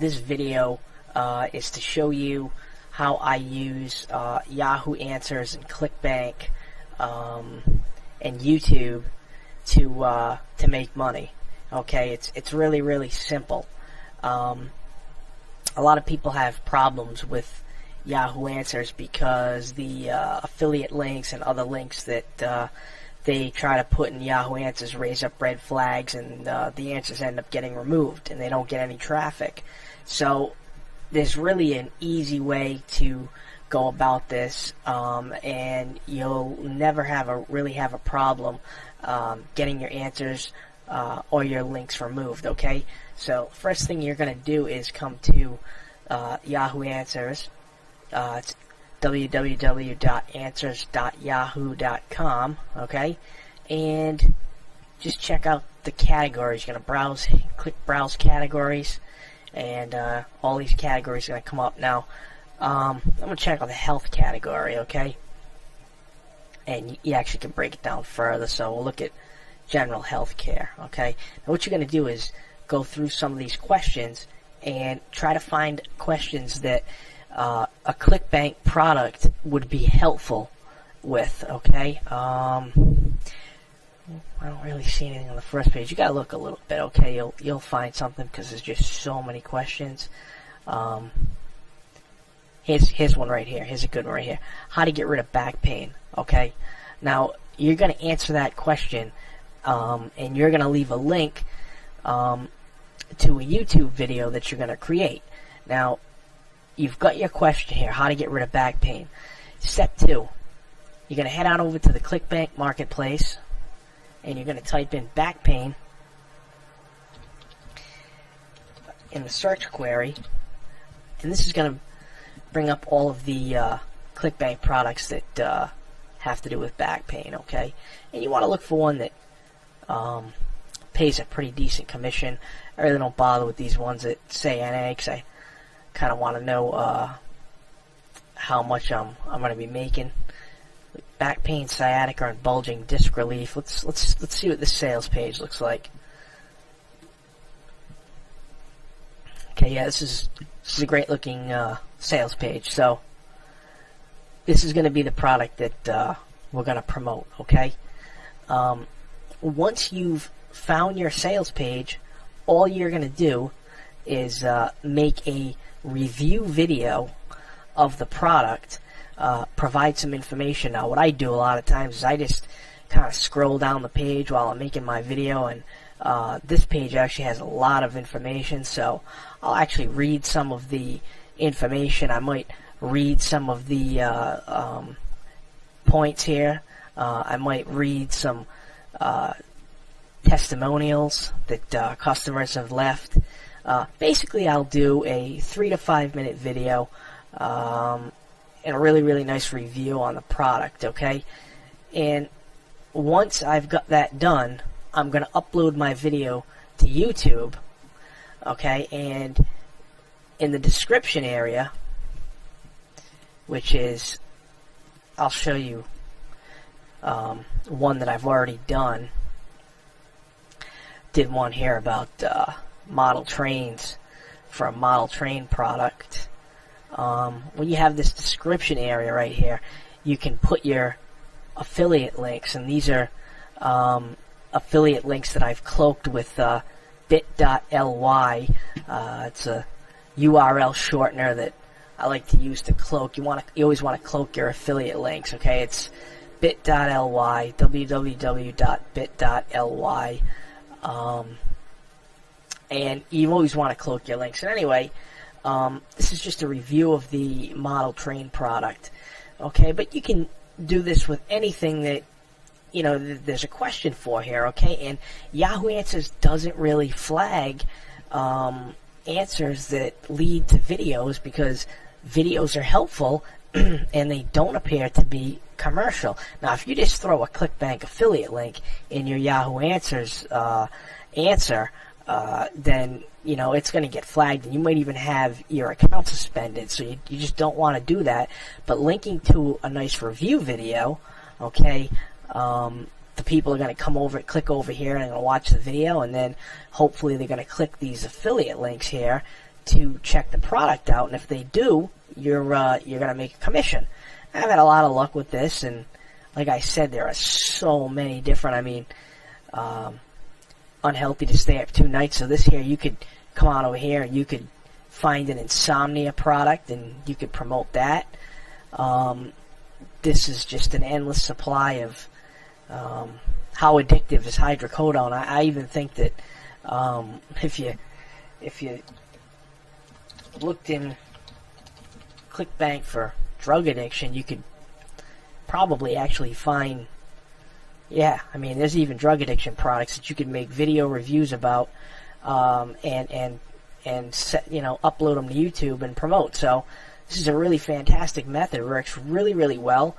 this video is to show you how I use Yahoo Answers and ClickBank and YouTube to make money. Okay, it's really simple. A lot of people have problems with Yahoo Answers because the affiliate links and other links that they try to put in Yahoo Answers raise up red flags, and the answers end up getting removed and they don't get any traffic. So there's really an easy way to go about this, and you'll never really have a problem getting your answers or your links removed. Okay, so first thing you're going to do is come to Yahoo Answers. It's www.answers.yahoo.com. okay, and just check out the categories. You're going to browse, click browse categories, and all these categories are going to come up. Now I'm going to check out the health category, okay, and you actually can break it down further. So we'll look at general health care. Okay, now what you're going to do is go through some of these questions and try to find questions that a ClickBank product would be helpful with. Okay, I don't really see anything on the first page. You gotta look a little bit. Okay, you'll find something because there's just so many questions. Here's one right here. Here's a good one right here. How to get rid of back pain. Okay, now you're gonna answer that question, and you're gonna leave a link to a YouTube video that you're gonna create. Now, you've got your question here, how to get rid of back pain. Step 2, you're going to head on over to the ClickBank Marketplace, and you're going to type in back pain in the search query, and this is going to bring up all of the ClickBank products that have to do with back pain. Okay, and you want to look for one that pays a pretty decent commission. I really don't bother with these ones that say NA, because I kind of want to know how much I'm going to be making. Back pain, sciatica, and bulging disc relief. Let's see what this sales page looks like. Okay, yeah, this is a great looking sales page. So this is going to be the product that we're going to promote. Okay, once you've found your sales page, all you're going to do is make a review video of the product, provide some information. Now what I do a lot of times is I just kind of scroll down the page while I'm making my video, and this page actually has a lot of information, so I'll actually read some of the information. I might read some of the points here. I might read some testimonials that customers have left. Basically, I'll do a 3 to 5 minute video and a really nice review on the product. Okay, and once I've got that done, I'm going to upload my video to YouTube. Okay, and in the description area, which is, I'll show you one that I've already done. Did one here about model trains for a model train product. When you have this description area right here, you can put your affiliate links, and these are affiliate links that I've cloaked with bit.ly. It's a URL shortener that I like to use to cloak. You always want to cloak your affiliate links. Okay, it's bit.ly, www.bit.ly. And you always want to cloak your links. And anyway, this is just a review of the model train product. Okay, but you can do this with anything that, you know, there's a question for here. Okay, and Yahoo Answers doesn't really flag answers that lead to videos, because videos are helpful and they don't appear to be commercial. Now, if you just throw a ClickBank affiliate link in your Yahoo Answers answer, then, you know, it's going to get flagged, and you might even have your account suspended, so you just don't want to do that. But linking to a nice review video, okay, the people are going to come over, click over here, and they're going to watch the video, and then hopefully they're going to click these affiliate links here to check the product out, and if they do, you're gonna make a commission. I've had a lot of luck with this, and like I said, there are so many different. I mean, unhealthy to stay up 2 nights. So this here, you could come on over here and you could find an insomnia product and you could promote that. This is just an endless supply of how addictive is hydrocodone. I even think that if you looked in ClickBank for drug addiction, you could probably actually find, yeah, I mean, there's even drug addiction products that you could make video reviews about, and set, upload them to YouTube and promote. So this is a really fantastic method. It works really, really well.